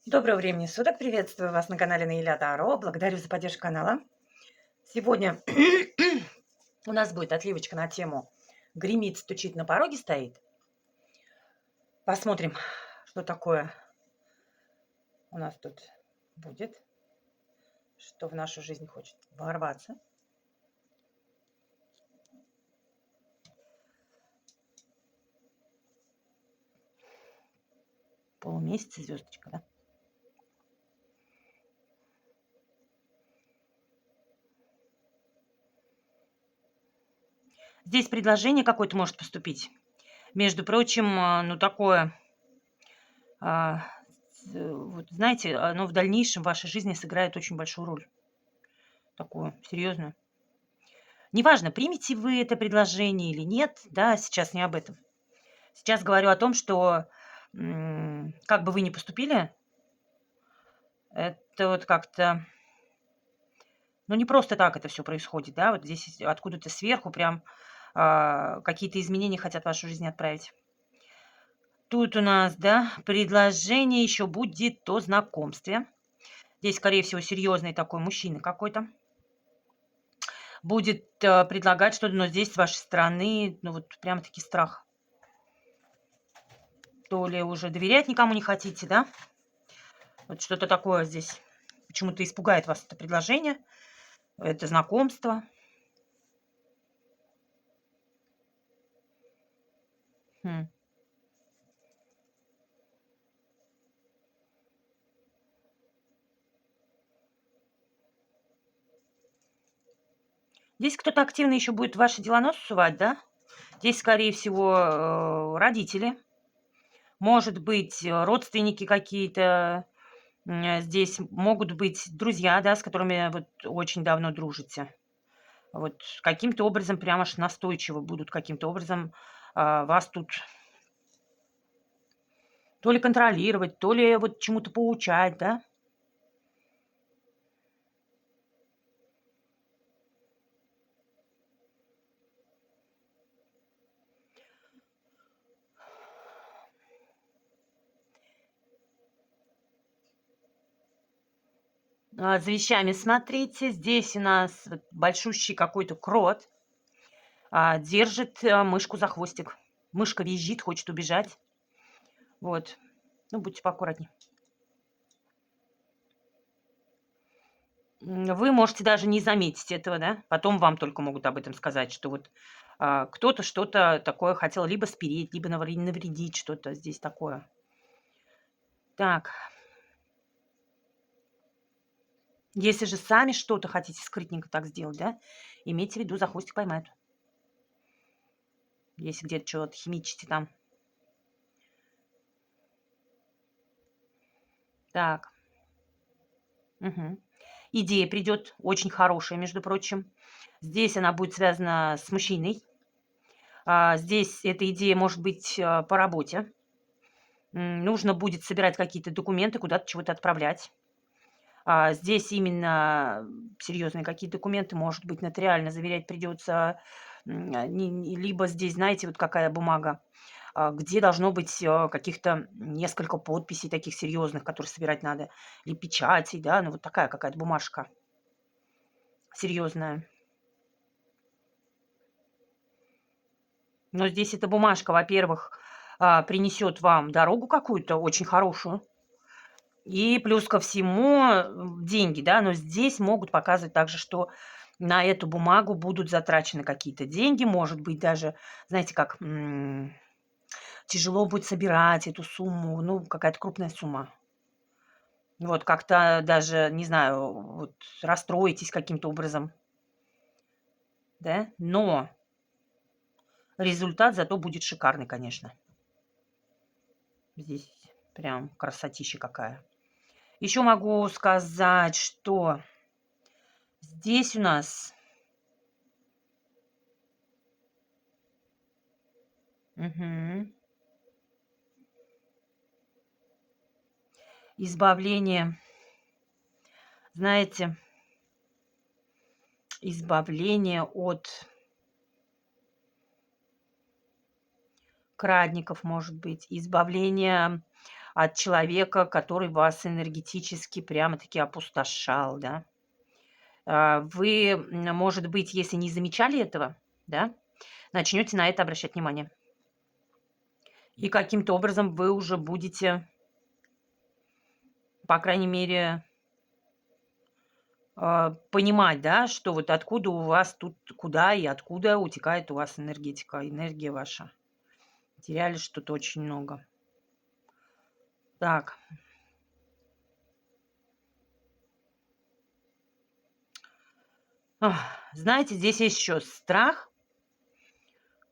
Доброго времени суток! Приветствую вас на канале Наиля Таро. Благодарю за поддержку канала. Сегодня у нас будет отливочка на тему «Гремит, стучит, на пороге стоит». Посмотрим, что такое у нас тут будет, что в нашу жизнь хочет ворваться. Полумесяц, звездочка, да? Здесь предложение какое-то может поступить. Между прочим, ну такое, вот знаете, оно в дальнейшем в вашей жизни сыграет очень большую роль. Такую серьезную. Неважно, примете вы это предложение или нет, да, сейчас не об этом. Сейчас говорю о том, что как бы вы ни поступили, это вот как-то, ну не просто так это все происходит, да, вот здесь откуда-то сверху прям какие-то изменения хотят в вашу жизнь отправить. Тут у нас, да, предложение еще будет о знакомстве. Здесь, скорее всего, серьезный такой мужчина какой-то будет предлагать что-то, но здесь с вашей стороны, ну вот прям-таки страх. То ли уже доверять никому не хотите, да? Вот что-то такое здесь. Почему-то испугает вас это предложение, это знакомство. Хм. Здесь кто-то активно еще будет в ваши дела нос сувать, да? Здесь, скорее всего, родители. Может быть, родственники какие-то. Здесь могут быть друзья, да, с которыми вот очень давно дружите. Вот каким-то образом прям аж настойчиво будут каким-то образом вас тут то ли контролировать, то ли вот чему-то поучать, да? За вещами смотрите. Здесь у нас вот большущий какой-то крот держит мышку за хвостик. Мышка визжит, хочет убежать. Вот. Ну, будьте поаккуратнее. Вы можете даже не заметить этого, да? Потом вам только могут об этом сказать, что вот кто-то что-то такое хотел либо спереть, либо навредить, что-то здесь такое. Так. Если же сами что-то хотите скрытненько так сделать, да, имейте в виду, за хвостик поймают. Если где-то что-то химичите там. Так. Угу. Идея придет очень хорошая, между прочим. Здесь она будет связана с мужчиной. Здесь эта идея может быть по работе. Нужно будет собирать какие-то документы, куда-то чего-то отправлять. Здесь именно серьезные какие-то документы, может быть, нотариально заверять придется. Либо здесь, знаете, вот какая бумага, где должно быть каких-то несколько подписей таких серьезных, которые собирать надо, или печатей, да, ну вот такая какая-то бумажка серьезная. Но здесь эта бумажка, во-первых, принесет вам дорогу какую-то очень хорошую, и плюс ко всему деньги, да, но здесь могут показывать также, что на эту бумагу будут затрачены какие-то деньги, может быть, даже, знаете, как тяжело будет собирать эту сумму, ну, какая-то крупная сумма. Вот как-то даже, не знаю, вот расстроитесь каким-то образом, да, но результат зато будет шикарный, конечно. Здесь прям красотища какая. Еще могу сказать, что здесь у нас избавление, знаете, избавление от крадников, может быть, избавление от человека, который вас энергетически прямо-таки опустошал, да. Вы, может быть, если не замечали этого, да, начнете на это обращать внимание. И каким-то образом вы уже будете, по крайней мере, понимать, да, что вот откуда у вас тут, куда и откуда утекает у вас энергетика, энергия ваша. Теряли что-то очень много. Так. Знаете, здесь есть еще страх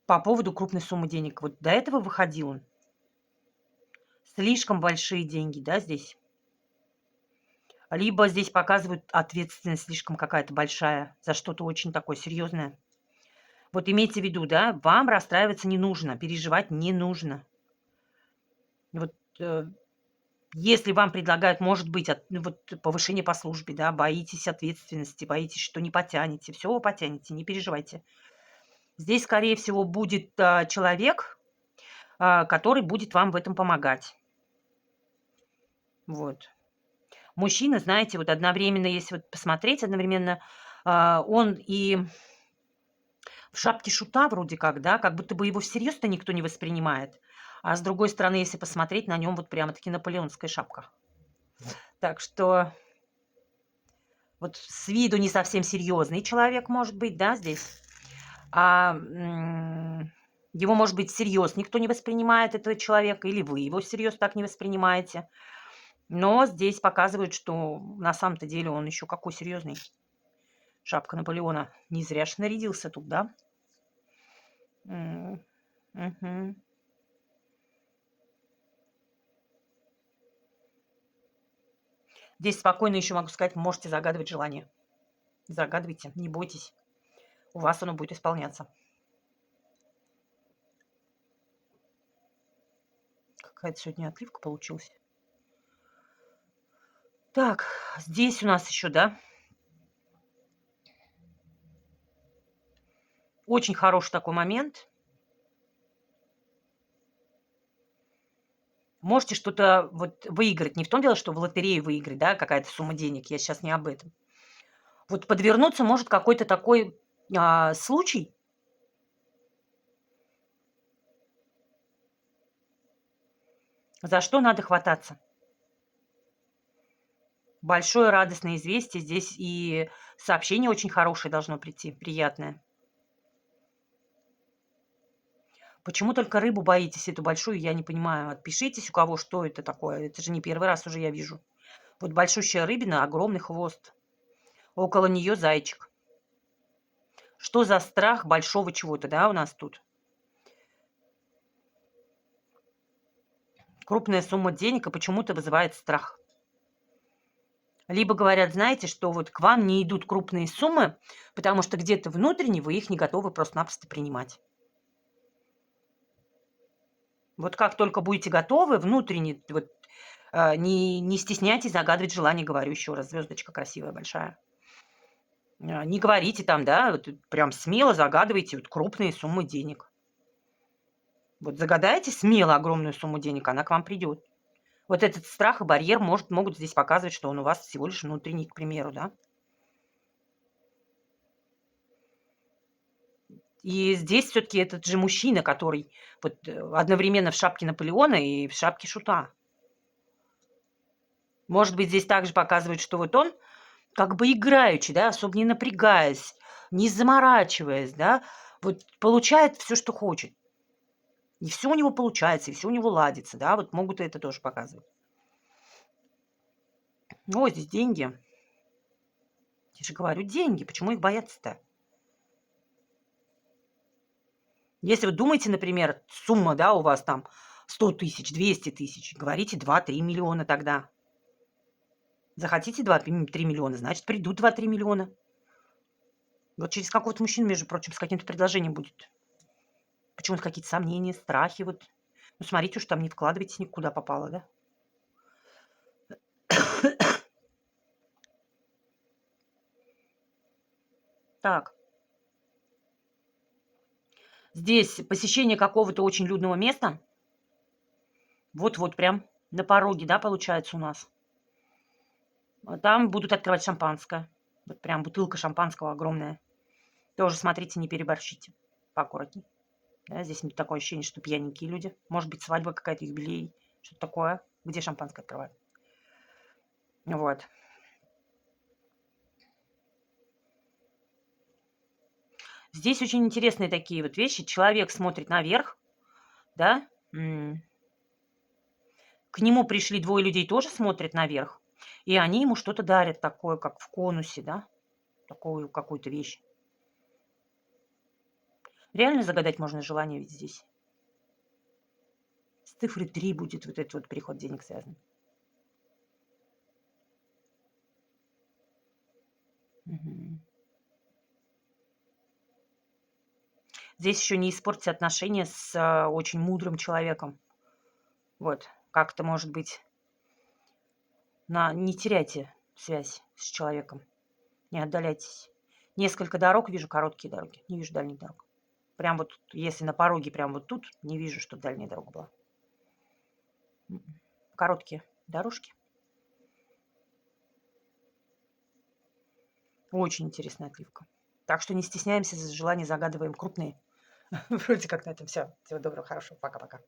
по поводу крупной суммы денег. Вот до этого выходил он. Слишком большие деньги, да, здесь. Либо здесь показывают ответственность слишком какая-то большая за что-то очень такое серьезное. Вот имейте в виду, да, вам расстраиваться не нужно, переживать не нужно. Вот если вам предлагают, может быть, вот повышение по службе, да, боитесь ответственности, боитесь, что не потянете, все вы потянете, не переживайте. Здесь, скорее всего, будет человек, который будет вам в этом помогать. Вот. Мужчина, знаете, вот одновременно, если вот посмотреть, одновременно он и в шапке шута вроде как, да, как будто бы его всерьез-то никто не воспринимает. А с другой стороны, если посмотреть, на нем вот прямо-таки наполеонская шапка. Так что вот с виду не совсем серьезный человек может быть, да, здесь. А его, может быть, всерьез никто не воспринимает, этого человека, или вы его всерьез так не воспринимаете. Но здесь показывают, что на самом-то деле он еще какой серьезный. Шапка Наполеона. Не зря ж нарядился тут, да? Мгм. Здесь спокойно еще могу сказать, можете загадывать желание. Загадывайте, не бойтесь. У вас оно будет исполняться. Какая-то сегодня отливка получилась. Так, здесь у нас еще, да? Очень хороший такой момент. Можете что-то вот выиграть. Не в том дело, что в лотерею выиграть, да, какая-то сумма денег. Я сейчас не об этом. Вот подвернуться может какой-то такой случай, за что надо хвататься. Большое радостное известие. Здесь и сообщение очень хорошее должно прийти, приятное. Почему только рыбу боитесь, эту большую, я не понимаю. Отпишитесь, у кого что это такое. Это же не первый раз уже я вижу. Вот большущая рыбина, огромный хвост. Около нее зайчик. Что за страх большого чего-то, да, у нас тут? Крупная сумма денег и почему-то вызывает страх. Либо говорят, знаете, что вот к вам не идут крупные суммы, потому что где-то внутренне вы их не готовы просто-напросто принимать. Вот как только будете готовы, внутренне, вот, не стесняйтесь загадывать желание, говорю еще раз, звездочка красивая, большая. Не говорите там, да, вот прям смело загадывайте вот крупные суммы денег. Вот загадайте смело огромную сумму денег, она к вам придет. Вот этот страх и барьер могут здесь показывать, что он у вас всего лишь внутренний, к примеру, да. И здесь все-таки этот же мужчина, который вот одновременно в шапке Наполеона и в шапке шута. Может быть, здесь также показывает, что вот он как бы играючи, да, особо не напрягаясь, не заморачиваясь, да, вот получает все, что хочет. И все у него получается, и все у него ладится, да, вот могут это тоже показывать. О, здесь деньги. Я же говорю, деньги. Почему их бояться-то? Если вы думаете, например, сумма, да, у вас там 100 тысяч, 200 тысяч, говорите 2-3 миллиона тогда. Захотите 2-3 миллиона, значит, придут 2-3 миллиона. Вот через какого-то мужчину, между прочим, с каким-то предложением будет. Почему-то какие-то сомнения, страхи. Вот. Ну, смотрите уж там не вкладывайтесь никуда попало, да? Так. Здесь посещение какого-то очень людного места. Вот-вот прям на пороге, да, получается у нас. Там будут открывать шампанское. Вот прям бутылка шампанского огромная. Тоже смотрите, не переборщите. Поаккуратней. Да, здесь такое ощущение, что пьяненькие люди. Может быть, свадьба какая-то, юбилей, что-то такое. Где шампанское открывают? Вот. Здесь очень интересные такие вот вещи. Человек смотрит наверх, да. К нему пришли двое людей, тоже смотрят наверх. И они ему что-то дарят такое, как в конусе, да. Такую какую-то вещь. Реально загадать можно желание ведь здесь. С цифрой 3 будет вот этот вот приход денег связан. Мгм. Здесь еще не испортите отношения с очень мудрым человеком. Вот, как-то, может быть, не теряйте связь с человеком, не отдаляйтесь. Несколько дорог вижу, короткие дороги, не вижу дальних дорог. Прям вот, если на пороге, прям вот тут, не вижу, что дальняя дорога была. Короткие дорожки. Очень интересная отливка. Так что не стесняемся, желания загадываем крупные. Вроде как на этом все. Всего доброго, хорошего. Пока-пока.